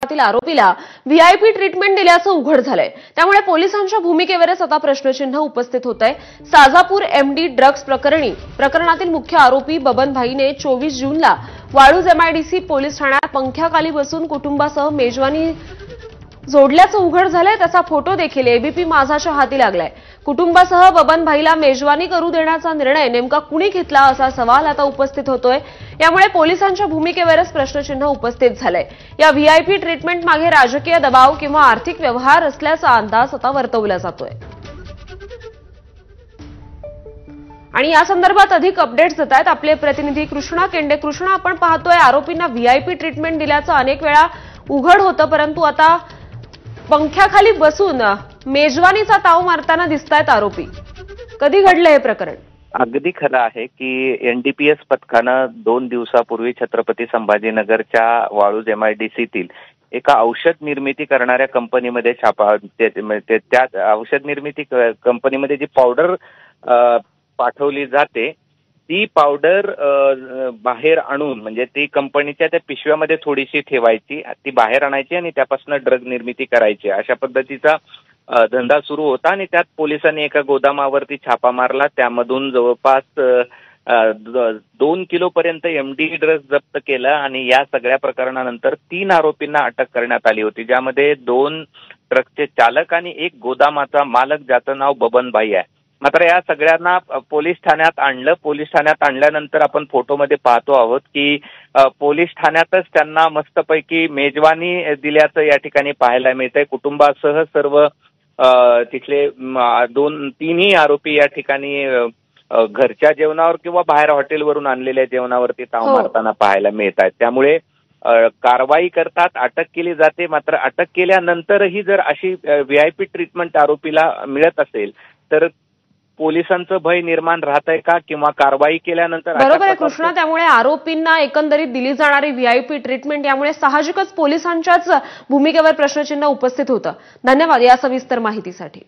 प्रकरणातील आरोपीला VIP treatment दिल्याचं उघड झालंय। त्यामुळे पोलिसांच्या भूमिकेवरच आता प्रश्नचिन्ह उपस्थित होतंय। साजापूर एमडी ड्रग्ज प्रकरणातील मुख्य आरोपी बबन भाईने 24 जूनला वाळूज एमआयडीसी पोलीस ठाण्यात पंख्याखाली बसून कुटुंबासह मेजवानी जोडल्याचं उघड झालंय। त्याचा फोटो देखील एबीपी माझाच्या हाती लागलाय। कुटुंबासह बबन भाईला मेजवानी करू देण्याचा निर्णय नेमका कुणी घेतला असा सवाल आता उपस्थित होतोय। यामुळे पोलिसांच्या भूमिकेवरच प्रश्नचिन्ह उपस्थित झालंय। या व्हीआयपी ट्रीटमेंट मागे राजकीय दबाव किंवा आर्थिक व्यवहार असल्याचा अंदाज आता वर्तवला जातोय। आणि या संदर्भात अधिक अपडेट्स देत आहेत आपले प्रतिनिधी कृष्णा केंडे। कृष्णा, आपण पाहतोय आरोपींना व्हीआयपी ट्रीटमेंट दिल्याचं अनेक वेळा उघड होतं, परंतु आता पंख्याखाली बसून मेजवानीचा ताव मारताना दिसतायत आरोपी। कधी घडलं हे प्रकरण? अगदी खरं आहे की एनडीपीएस पथकानं 2 दिवसापूर्वी छत्रपती संभाजीनगरच्या वाळूज एमआयडीसीतील एका औषध निर्मिती करणाऱ्या कंपनीमध्ये छापा त्या औषध निर्मिती कंपनीमध्ये जी पावडर पाठवली जाते ती पावडर बाहेर आणून, म्हणजे ती कंपनीच्या त्या पिशव्यामध्ये थोडीशी ठेवायची, ती बाहेर आणायची आणि त्यापासून ड्रग निर्मिती करायची, अशा पद्धतीचा धंदा सुरू होता। आणि त्यात पोलिसांनी एका गोदामावरती छापा मारला। त्यामधून जवळपास 2 किलो पर्यंत एमडी ड्रग्ज जप्त केलं आणि या सगळ्या प्रकरणानंतर 3 आरोपींना अटक करण्यात आली होती, ज्यामध्ये 2 ट्रकचे चालक आणि 1 गोदामाचा मालक, ज्याचं नाव बबन भाई आहे। मात्र या सगळ्यांना पोलीस ठाण्यात आणलं। पोलीस ठाण्यात आणल्यानंतर आपण फोटोमध्ये पाहतो आहोत की पोलीस ठाण्यातच त्यांना मस्तपैकी मेजवानी दिल्याचं या ठिकाणी पाहायला मिळतंय। कुटुंबासह सर्व तिथले 3ही आरोपी या ठिकाणी घरच्या जेवणावर किंवा बाहेर हॉटेलवरून आणलेल्या जेवणावरती ताव मारताना पाहायला मिळत आहेत। त्यामुळे कारवाई करतात, अटक केली जाते। मात्र अटक केल्यानंतरही जर अशी व्हीआयपी ट्रीटमेंट आरोपीला मिळत असेल तर पोलिसांचं भय निर्माण राहत आहे का, किंवा कारवाई केल्यानंतर? बरोबर आहे कृष्णा, त्यामुळे आरोपींना एकंदरीत दिली जाणारी व्हीआयपी ट्रीटमेंट यामुळे साहजिकच पोलिसांच्याच भूमिकेवर प्रश्नचिन्ह उपस्थित होतं। धन्यवाद या सविस्तर माहितीसाठी।